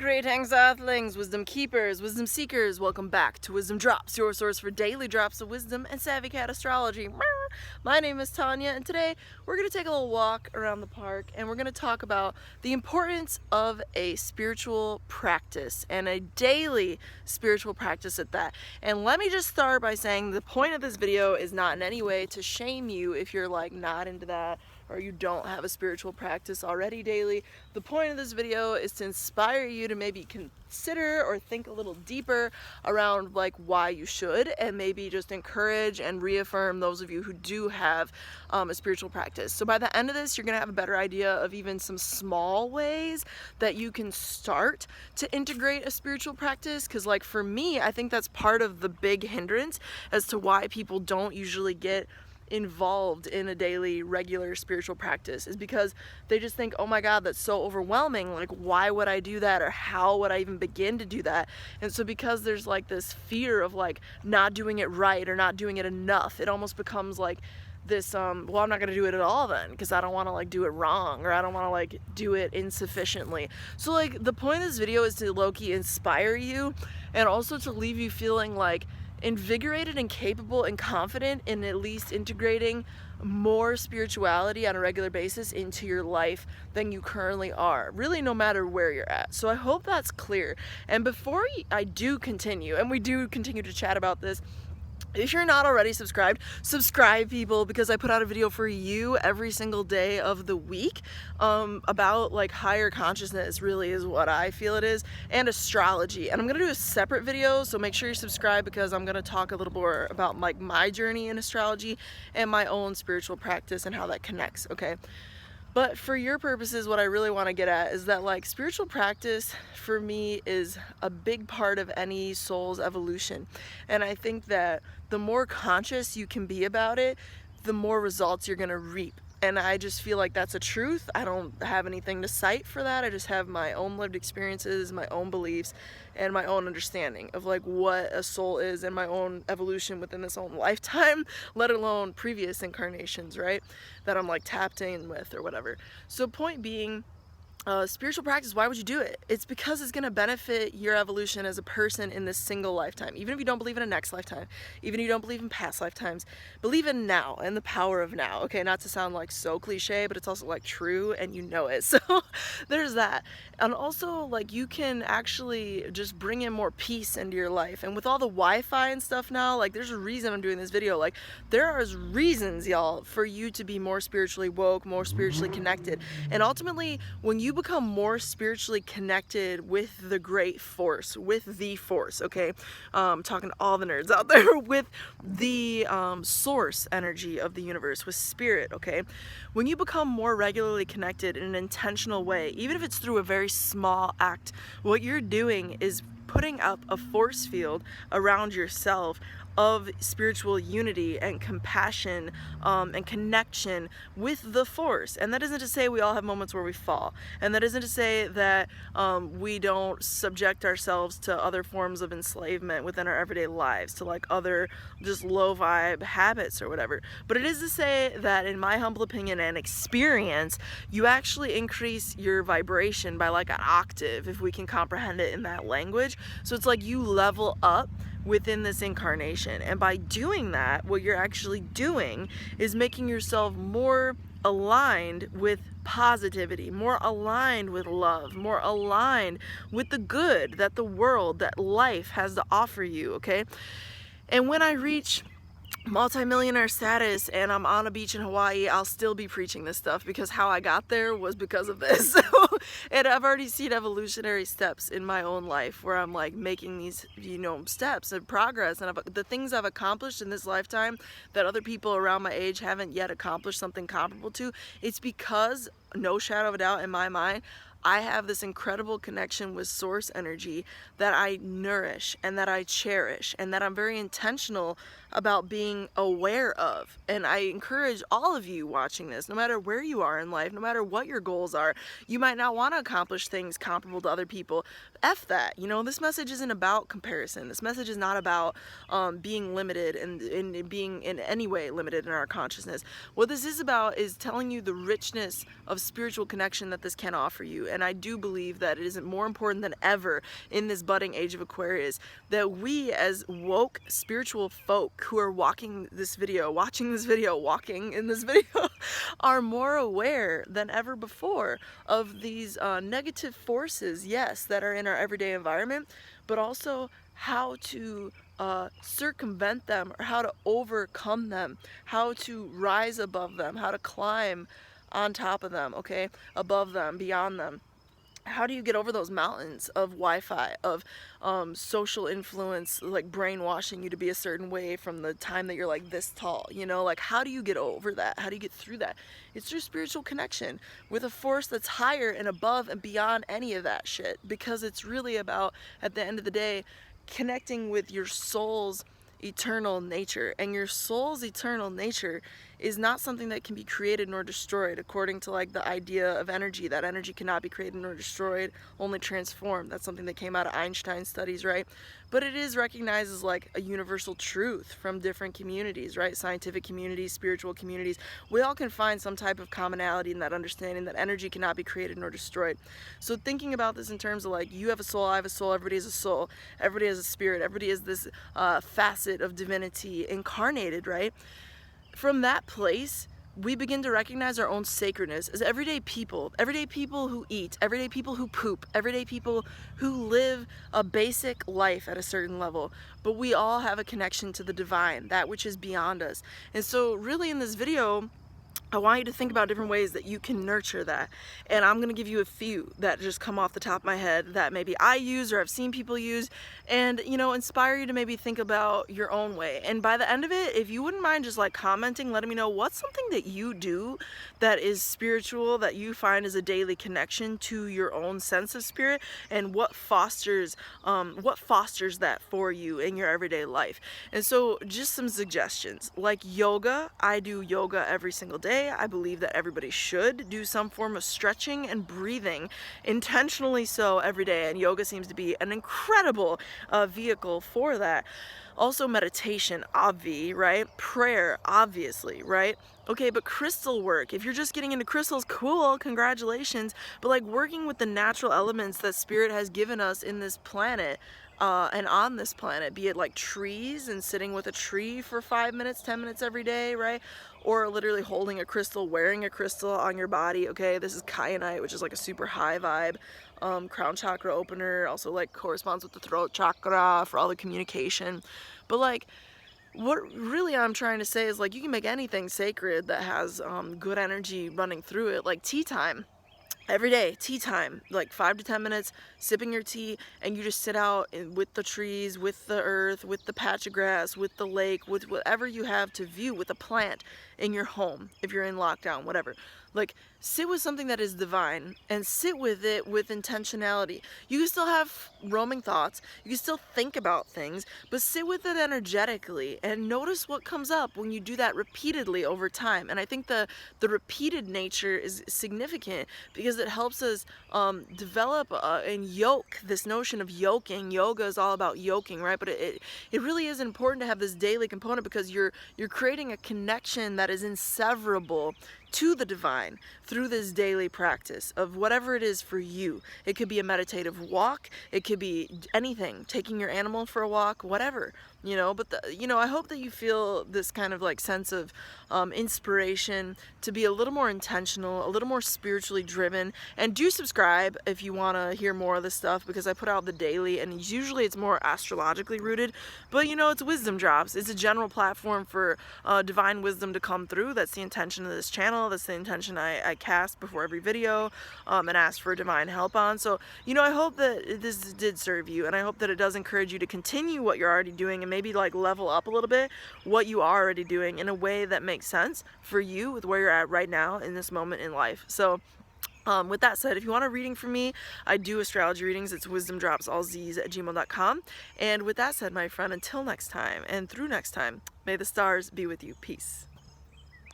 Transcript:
Greetings, Earthlings, wisdom keepers, wisdom seekers. Welcome back to Wisdom Dropz, your source for daily drops of wisdom and savvy cat astrology. My name is Tanya, and today we're going to take a little walk around the park and we're going to talk about the importance of a spiritual practice and a daily spiritual practice at that. And let me just start by saying the point of this video is not in any way to shame you if you're like not into that or you don't have a spiritual practice already daily. The point of this video is to inspire you to maybe consider or think a little deeper around like why you should, and maybe just encourage and reaffirm those of you who do have a spiritual practice. So by the end of this, you're gonna have a better idea of even some small ways that you can start to integrate a spiritual practice. Because like for me, I think that's part of the big hindrance as to why people don't usually get involved in a daily regular spiritual practice, is because they just think, oh my god, that's so overwhelming, like why would I do that, or how would I even begin to do that? And so because there's like this fear of like not doing it right or not doing it enough, it almost becomes like this well, I'm not gonna do it at all then because I don't want to like do it wrong, or I don't want to like do it insufficiently. So like the point of this video is to low-key inspire you and also to leave you feeling like invigorated and capable and confident in at least integrating more spirituality on a regular basis into your life than you currently are, really, no matter where you're at. So I hope that's clear. And before I do continue, and we do continue to chat about this, if you're not already subscribed, subscribe, people, because I put out a video for you every single day of the week about like higher consciousness, really is what I feel it is, and astrology. And I'm gonna do a separate video, so make sure you subscribe, because I'm gonna talk a little more about like my journey in astrology and my own spiritual practice and how that connects, okay? But for your purposes, what I really want to get at is that like spiritual practice for me is a big part of any soul's evolution. And I think that the more conscious you can be about it, the more results you're going to reap. And I just feel like that's a truth. I don't have anything to cite for that. I just have my own lived experiences, my own beliefs, and my own understanding of like what a soul is and my own evolution within this own lifetime, let alone previous incarnations, right? That I'm like tapped in with or whatever. So point being, spiritual practice, why would you do it? It's because it's going to benefit your evolution as a person in this single lifetime. Even if you don't believe in a next lifetime, even if you don't believe in past lifetimes, believe in now and the power of now. Okay, not to sound like so cliche, but it's also like true and you know it. So there's that. And also like you can actually just bring in more peace into your life. And with all the Wi-Fi and stuff now, like there's a reason I'm doing this video. Like there are reasons, y'all, for you to be more spiritually woke, more spiritually connected. And ultimately, when you become more spiritually connected with the great force, with the force, okay? Talking to all the nerds out there, with the source energy of the universe, with spirit, okay? When you become more regularly connected in an intentional way, even if it's through a very small act, what you're doing is putting up a force field around yourself of spiritual unity and compassion and connection with the force. And that isn't to say we all have moments where we fall, and that isn't to say that we don't subject ourselves to other forms of enslavement within our everyday lives, to like other just low vibe habits or whatever. But it is to say that in my humble opinion and experience, you actually increase your vibration by like an octave, if we can comprehend it in that language. So it's like you level up within this incarnation, and by doing that, what you're actually doing is making yourself more aligned with positivity, more aligned with love, more aligned with the good that the world, that life has to offer you, okay? And when I reach multi-millionaire status and I'm on a beach in Hawaii, I'll still be preaching this stuff, because how I got there was because of this. And I've already seen evolutionary steps in my own life where I'm like making these, you know, steps of progress, and the things I've accomplished in this lifetime that other people around my age haven't yet accomplished something comparable to. It's because, no shadow of a doubt in my mind, I have this incredible connection with source energy that I nourish and that I cherish and that I'm very intentional about being aware of. And I encourage all of you watching this, no matter where you are in life, no matter what your goals are, you might not want to accomplish things comparable to other people. F that. You know, this message isn't about comparison. This message is not about being limited and being in any way limited in our consciousness. What this is about is telling you the richness of spiritual connection that this can offer you. and I do believe that it is more important than ever in this budding age of Aquarius that we as woke spiritual folk who are watching this video, walking in this video, are more aware than ever before of these negative forces, yes, that are in our everyday environment, but also how to circumvent them, or how to overcome them, how to rise above them, how to climb on top of them, okay, above them, beyond them. How do you get over those mountains of Wi-Fi, of social influence, like brainwashing you to be a certain way from the time that you're like this tall, you know? Like, how do you get over that? How do you get through that? It's through spiritual connection with a force that's higher and above and beyond any of that shit, because it's really about, at the end of the day, connecting with your soul's eternal nature. And your soul's eternal nature is not something that can be created nor destroyed, according to like the idea of energy, that energy cannot be created nor destroyed, only transformed. That's something that came out of Einstein's studies, right? But it is recognized as like a universal truth from different communities, right? Scientific communities, spiritual communities. We all can find some type of commonality in that understanding that energy cannot be created nor destroyed. So thinking about this in terms of like, you have a soul, I have a soul, everybody has a soul, everybody has a spirit, everybody is this facet of divinity incarnated, right? From that place, we begin to recognize our own sacredness as everyday people who eat, everyday people who poop, everyday people who live a basic life at a certain level. But we all have a connection to the divine, that which is beyond us. And so really in this video, I want you to think about different ways that you can nurture that. And I'm going to give you a few that just come off the top of my head that maybe I use or I've seen people use, and, you know, inspire you to maybe think about your own way. And by the end of it, if you wouldn't mind just like commenting, letting me know what's something that you do that is spiritual, that you find is a daily connection to your own sense of spirit, and what fosters that for you in your everyday life. And so just some suggestions, like yoga. I do yoga every single day. I believe that everybody should do some form of stretching and breathing, intentionally so, every day, and yoga seems to be an incredible vehicle for that. Also meditation, right? Prayer, obviously, right? Okay, but crystal work, if you're just getting into crystals, cool, congratulations, but like working with the natural elements that spirit has given us in this planet, and on this planet, be it like trees and sitting with a tree for 5 minutes, 10 minutes every day, right? Or literally holding a crystal, wearing a crystal on your body, okay? This is kyanite, which is like a super high vibe crown chakra opener, also like corresponds with the throat chakra for all the communication. But like, what really I'm trying to say is like, you can make anything sacred that has good energy running through it, like tea time. Every day, tea time, like 5 to 10 minutes, sipping your tea, and you just sit out with the trees, with the earth, with the patch of grass, with the lake, with whatever you have to view, with a plant in your home, if you're in lockdown, whatever. Like, sit with something that is divine, and sit with it with intentionality. You can still have roaming thoughts, you can still think about things, but sit with it energetically, and notice what comes up when you do that repeatedly over time. And I think the repeated nature is significant, because it helps us develop and yoke, this notion of yoking. Yoga is all about yoking, right? But it really is important to have this daily component, because you're creating a connection that is inseverable to the divine through this daily practice of whatever it is for you. It could be a meditative walk, it could be anything, taking your animal for a walk, whatever, you know. But I hope that you feel this kind of like sense of inspiration to be a little more intentional, a little more spiritually driven. And do subscribe if you want to hear more of this stuff, because I put out the daily, and usually it's more astrologically rooted, but you know, it's wisdom drops. It's a general platform for divine wisdom to come through. That's the intention of this channel. That's the intention I cast before every video, and ask for divine help on. So, you know, I hope that this did serve you, and I hope that it does encourage you to continue what you're already doing, and maybe like level up a little bit what you are already doing in a way that makes sense for you with where you're at right now in this moment in life. So with that said, if you want a reading from me, I do astrology readings. It's wisdomdrops, all Z's, at gmail.com. And with that said, my friend, until next time, and through next time, may the stars be with you. Peace.